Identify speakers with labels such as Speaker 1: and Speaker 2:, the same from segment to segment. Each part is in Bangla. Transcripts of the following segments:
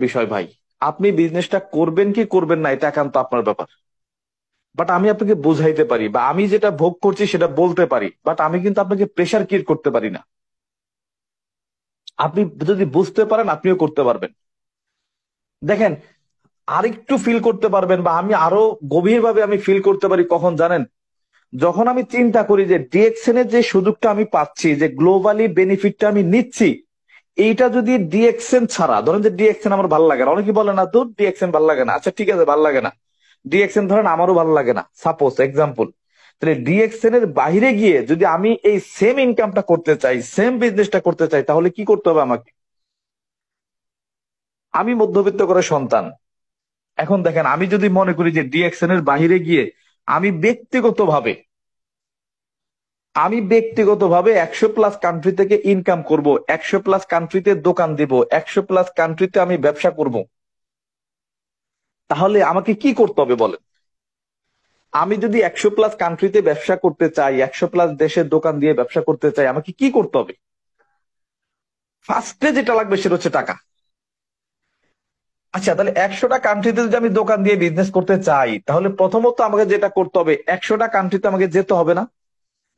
Speaker 1: বিষয় ভাই। আপনি বিজনেসটা করবেন কি করবেন না এটা একান্ত আপনার ব্যাপার। বাট আমি আপনাকে বোঝাইতে পারি বা আমি যেটা ভোগ করছি সেটা বলতে পারি, বাট আমি কিন্তু আপনাকে প্রেশার ক্রিয়েট করতে পারি না। আপনি যদি বুঝতে পারেন আপনিও করতে পারবেন। দেখেন, আরেকটু ফিল করতে পারবেন বা আমি আরো গভীরভাবে আমি ফিল করতে পারি কখন জানেন? যখন আমি চিন্তা করি যে ডিএক্সএন এর যে সুযোগটা আমি পাচ্ছি, যে গ্লোবালি বেনিফিটটা আমি নিচ্ছি, এইটা যদি ডিএক্সএন ছাড়া, ধরেন যে ডিএক্সএন আমার ভালো লাগে না, অনেকে বলে না তো ডিএক্সএন ভালো লাগে না, আচ্ছা ঠিক আছে ভালো লাগে না, ডিএক্সএন ধরেন আমারও ভালো লাগে না, সাপোজ এক্সাম্পল। তাহলে ডিএক্সএন এর বাইরে গিয়ে যদি আমি এই সেম ইনকামটা করতে চাই, সেম বিজনেসটা করতে চাই, তাহলে কি করতে হবে আমাকে? আমি মধ্যবিত্ত করে সন্তান। এখন দেখেন, আমি যদি মনে করি যে ডিএক্সএন এর বাইরে গিয়ে আমি ব্যক্তিগতভাবে আমি ব্যক্তিগতভাবে 100+ কান্ট্রি থেকে ইনকাম করব, 100+ কান্ট্রিতে দোকান দিব, 100+ কান্ট্রিতে আমি ব্যবসা করব, তাহলে আমাকে কি করতে হবে বলেন? আমি যদি 100+ কান্ট্রিতে ব্যবসা করতে চাই, 100+ দেশের দোকান দিয়ে ব্যবসা করতে চাই, আমাকে কি করতে হবে? ফার্স্টে যেটা লাগবে সেটা হচ্ছে টাকা। আচ্ছা, তাহলে 100টা কান্ট্রিতে যদি আমি দোকান দিয়ে বিজনেস করতে চাই, তাহলে প্রথমত আমাকে যেটা করতে হবে, 100টা কান্ট্রিতে আমাকে যেতে হবে না?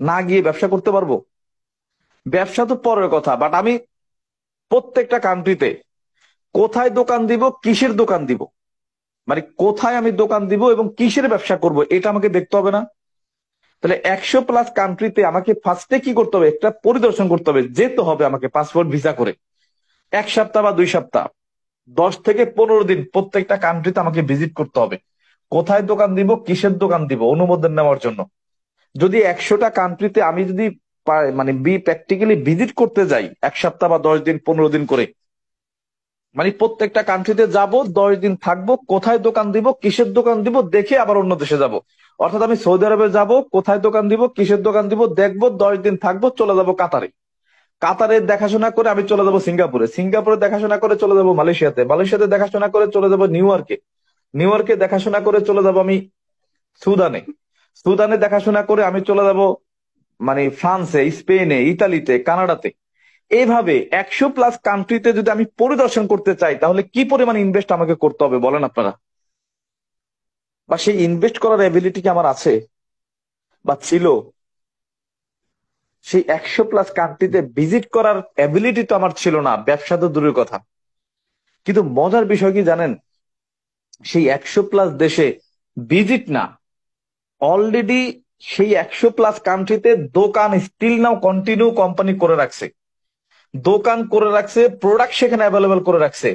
Speaker 1: না গিয়ে ব্যবসা করতে পারবো? ব্যবসা তো পরের কথা, বাট আমি প্রত্যেকটা কান্ট্রিতে কোথায় দোকান দিব, কিসের দোকান দিব, মানে কোথায় আমি দোকান দিব এবং কিসের ব্যবসা করব, এটা আমাকে দেখতে হবে না? তাহলে 100+ কান্ট্রিতে আমাকে ফার্স্টে কি করতে হবে? একটা পরিদর্শন করতে হবে, যেতে হবে আমাকে পাসপোর্ট ভিসা করে। 1 সপ্তাহ বা 2 সপ্তাহ, 10 থেকে 15 দিন প্রত্যেকটা কান্ট্রিতে আমাকে ভিজিট করতে হবে। কোথায় দোকান দিব, কিসের দোকান দিব, অনুমোদন নেওয়ার জন্য। যদি 100টা কান্ট্রিতে আমি যদি মানে প্র্যাকটিক্যালি ভিজিট করতে যাই 1 সপ্তাহ বা 10 দিন 15 দিন করে, মানে প্রত্যেকটা কান্ট্রিতে যাব, 10 দিন থাকবো, কোথায় দোকান দিব, কিসের দোকান দিব দেখে আবার অন্য দেশে যাব। অর্থাৎ আমি সৌদি আরবে যাব, কোথায় দোকান দিব, কিসের দোকান দিব দেখবো, 10 দিন থাকবো, চলে যাব কাতারে। কাতারের দেখাশোনা করে আমি চলে যাব সিঙ্গাপুরে, সিঙ্গাপুরে দেখাশোনা করে চলে যাব মালয়েশিয়াতে, মালয়েশিয়াতে দেখাশোনা করে চলে যাব নিউ ইয়র্কে, নিউ ইয়র্কে দেখাশোনা করে চলে যাব আমি সুদানে, সুদানে দেখাশোনা করে আমি চলে যাব মানে ফ্রান্সে, স্পেনে, ইতালিতে, কানাডাতে। এইভাবে 100+ কান্ট্রিতে যদি আমি পরিদর্শন করতে চাই, তাহলে কি পরিমাণ ইনভেস্ট আমাকে করতে হবে বলেন আপনারা? বা সেই ইনভেস্ট করার এবিলিটি কি আমার আছে বা ছিল? সেই 100+ কান্ট্রিতে ভিজিট করার এবিলিটি তো আমার ছিল না, ব্যবসা তো দূরের কথা। কিন্তু মজার বিষয় কি জানেন? সেই 100+ দেশে ভিজিট না, অলরেডি সেই 100+ কান্ট্রিতে দোকান স্টিল নাও কন্টিনিউ কোম্পানি করে রাখছে, দোকান করে রাখছে, প্রোডাক্ট সেখানে অ্যাভেলেবেল করে রাখছে।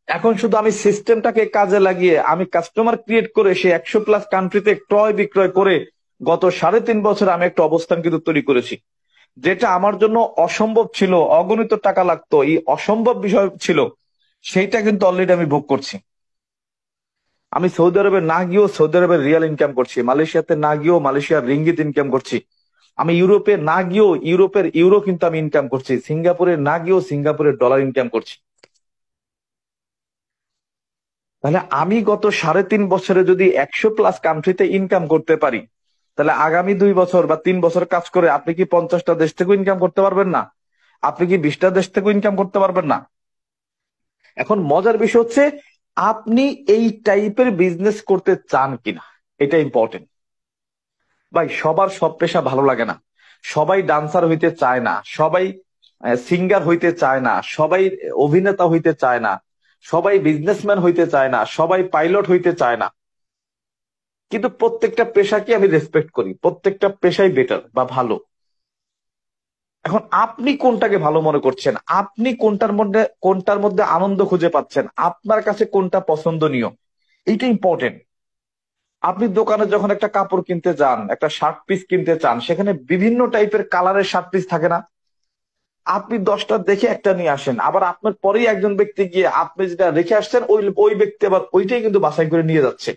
Speaker 1: এখন শুধু আমি সিস্টেমটাকে কাজে লাগিয়ে আমি কাস্টমার ক্রিয়েট করে সেই 100+ কান্ট্রিতে ক্রয় বিক্রয় করে গত 3.5 বছর আমি একটা অবস্থান কিন্তু তৈরি করেছি, যেটা আমার জন্য অসম্ভব ছিল, অগণিত টাকা লাগতো, এই অসম্ভব বিষয় ছিল, সেইটা কিন্তু অলরেডি আমি ভোগ করছি। আমি সৌদি আরবে না গিয়েও সৌদি আরবের রিয়াল ইনকাম করছি, মালয়েশিয়াতে না গিয়েও মালয়েশিয়ার রিঙ্গিত ইনকাম করছি, আমি ইউরোপে না গিয়েও ইউরোপের ইউরো কিন্তু আমি ইনকাম করছি, সিঙ্গাপুরে না গিয়েও সিঙ্গাপুরের ডলার ইনকাম করছি। তাহলে আমি গত 3.5 বছরে যদি 100+ কান্ট্রিতে ইনকাম করতে পারি, তাহলে আগামী 2 বছর বা 3 বছর কাজ করে আপনি কি 50টা দেশ থেকে ইনকাম করতে পারবেন না? আপনি কি 20টা দেশ থেকে ইনকাম করতে পারবেন না? এখন মজার বিষয় হচ্ছে, আপনি এই টাইপের বিজনেস করতে চান কিনা, এটা ইম্পর্টেন্ট। ভাই, সবার সব পেশা ভালো লাগে না, সবাই ডান্সার হইতে চায় না, সবাই সিঙ্গার হইতে চায় না, সবাই অভিনেতা হইতে চায় না, সবাই বিজনেসম্যান হইতে চায় না, সবাই পাইলট হইতে চায় না। কিন্তু প্রত্যেকটা পেশাকে আমি রেসপেক্ট করি, প্রত্যেকটা পেশাই বেটার বা ভালো। এখন আপনি কোনটাকে ভালো মনে করছেন, আপনি কোনটার মধ্যে আনন্দ খুঁজে পাচ্ছেন, আপনার কাছে কোনটা পছন্দনীয়, এইটা ইম্পর্টেন্ট। আপনি দোকানে যখন একটা কাপড় কিনতে যান, একটা শার্ট পিস কিনতে চান, সেখানে বিভিন্ন টাইপের কালারের শার্ট পিস থাকে না? আপনি 10টা দেখে একটা নিয়ে আসেন, আবার আপনার পরেই একজন ব্যক্তি গিয়ে আপনি যেটা রেখে আসছেন ওই ওই ব্যক্তি আবার ওইটাই কিন্তু বাছাই করে নিয়ে যাচ্ছে।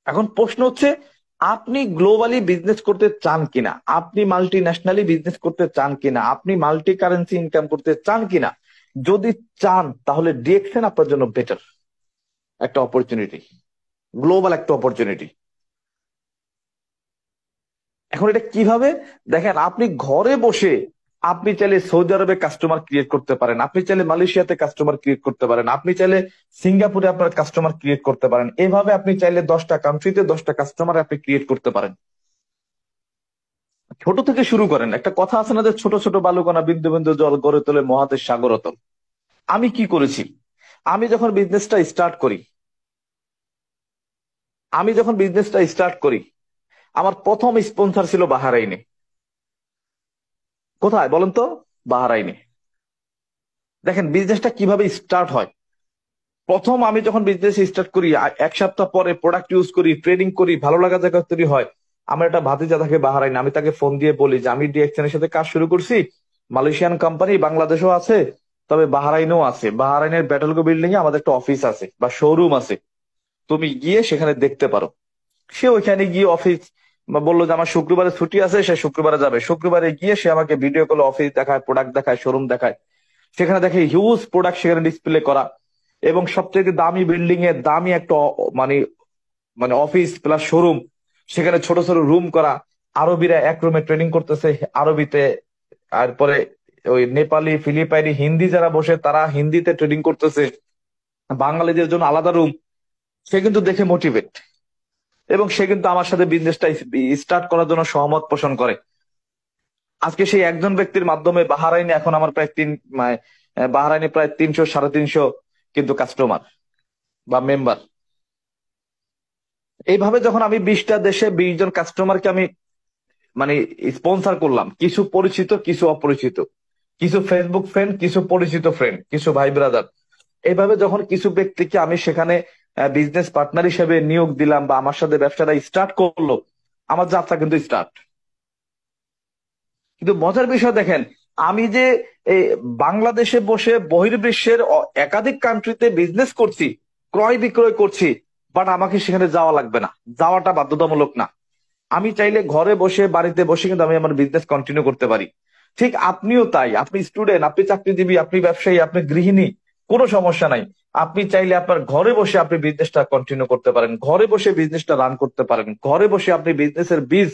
Speaker 1: এখন প্রশ্ন হচ্ছে, আপনি গ্লোবালি বিজনেস করতে চান কিনা, আপনি মাল্টি ন্যাশনালি বিজনেস করতে চান কিনা, আপনি মাল্টি কারেন্সি ইনকাম করতে চান কিনা? যদি চান তাহলে ডিএক্সএন আপনার জন্য বেটার একটা অপরচুনিটি, গ্লোবাল একটা অপরচুনিটি। এখন এটা কিভাবে? দেখেন, আপনি ঘরে বসে আপনি চাইলে সৌদি আরবে কাস্টমার ক্রিয়েট করতে পারেন, আপনি চাইলে মালয়েশিয়াতে কাস্টমার ক্রিয়েট করতে পারেন, আপনি চাইলে সিঙ্গাপুরে আপনার কাস্টমার ক্রিয়েট করতে পারেন। এভাবে আপনি চাইলে 10টা কান্ট্রিতে 10টা কাস্টমার আপনি ক্রিয়েট করতে পারেন। ছোট থেকে শুরু করেন। একটা কথা আছে না যে ছোট ছোট বালুকণা বিন্দু বিন্দু জল গড়ে তোলে মহাদেশ সাগরতল। আমি কি করেছি, আমি যখন বিজনেসটা স্টার্ট করি আমি যখন বিজনেসটা স্টার্ট করি আমার প্রথম স্পন্সর ছিল বাহারাইনে। কোথায় বলেন তো? বাহারাইনে। দেখেন বিজনেসটা কিভাবে স্টার্ট হয়। প্রথম আমি যখন বিজনেস স্টার্ট করি 1 সপ্তাহ পরে প্রোডাক্ট ইউজ করি, ট্রেডিং করি, ভালো লাগা জায়গা তৈরি হয়। আমার একটা ভাতিজা থাকে বাহারাইন, আমি তাকে ফোন দিয়ে বলি যে আমি ডিএক্সএন এর সাথে কাজ শুরু করছি, মালয়েশিয়ান কোম্পানি বাংলাদেশেও আছে, তবে বাহারাইনেও আছে। বাহারাইনের ব্যাটলগো বিল্ডিং এ আমাদের একটা অফিস আছে বা শোরুম আছে, তুমি গিয়ে সেখানে দেখতে পারো। সে ওইখানে গিয়ে অফিস বললো যে আমার শুক্রবারে ছুটি আছে, সে শুক্রবারে যাবে। শুক্রবারে গিয়ে সে আমাকে ভিডিও কলে অফিস দেখায়, প্রোডাক্ট দেখায়, শোরুম দেখায়। সেখানে দেখে হিউজ প্রোডাক্ট সেখানে ডিসপ্লে করা, এবং সবচেয়ে দামি বিল্ডিং এ দামি একটা মানে মানে অফিস প্লাস শোরুম, সেখানে ছোট ছোট রুম করা। আরবিরা এক রুমে ট্রেনিং করতেছে আরবিতে, তারপরে ওই নেপালি, ফিলিপাইনি, হিন্দি যারা বসে তারা হিন্দিতে ট্রেনিং করতেছে, বাঙালিদের জন্য আলাদা রুম। সে কিন্তু দেখে মোটিভেট, এবং সে কিন্তু আমার সাথে বিজনেসটা স্টার্ট করার জন্য সহমত পোষণ করে। আজকে সেই একজন ব্যক্তির মাধ্যমে বাহারাইনে এখন আমার প্রায় বাহারাইনে প্রায় 300 350 কিন্তু কাস্টমার বা মেম্বার। এইভাবে যখন আমি 20টা দেশে 20 জন কাস্টমারকে আমি মানে স্পন্সর করলাম, কিছু পরিচিত কিছু অপরিচিত, কিছু ফেসবুক ফ্রেন্ড কিছু পরিচিত ফ্রেন্ড কিছু ভাই ব্রাদার, এইভাবে যখন কিছু ব্যক্তিকে আমি সেখানে বিজনেস পার্টনার হিসেবে নিয়োগ দিলাম বা আমার সাথে ব্যবসাটা স্টার্ট করলো, আমার যাত্রা কিন্তু স্টার্ট। কিন্তু মজার বিষয় দেখেন, আমি যে এই বাংলাদেশে বসে বহির্বিশ্বের একাধিক কান্ট্রিতে বিজনেস করছি, ক্রয় বিক্রয় করছি, বাট আমাকে সেখানে যাওয়া লাগবে না, যাওয়াটা বাধ্যতামূলক না। আমি চাইলে ঘরে বসে বাড়িতে বসে কিন্তু আমি আমার বিজনেস কন্টিনিউ করতে পারি। ঠিক আপনিও তাই, আপনি স্টুডেন্ট, আপনি চাকরিজীবী, আপনি ব্যবসায়ী, আপনি গৃহিণী, কোনো সমস্যা নাই। আপনি চাইলে আপনার ঘরে বসে আপনি বিজনেসটা কন্টিনিউ করতে পারেন, ঘরে বসে বিজনেসটা রান করতে পারেন, ঘরে বসে আপনি বিজনেসের বীজ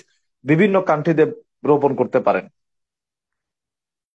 Speaker 1: বিভিন্ন কান্ট্রিতে রোপণ করতে পারেন।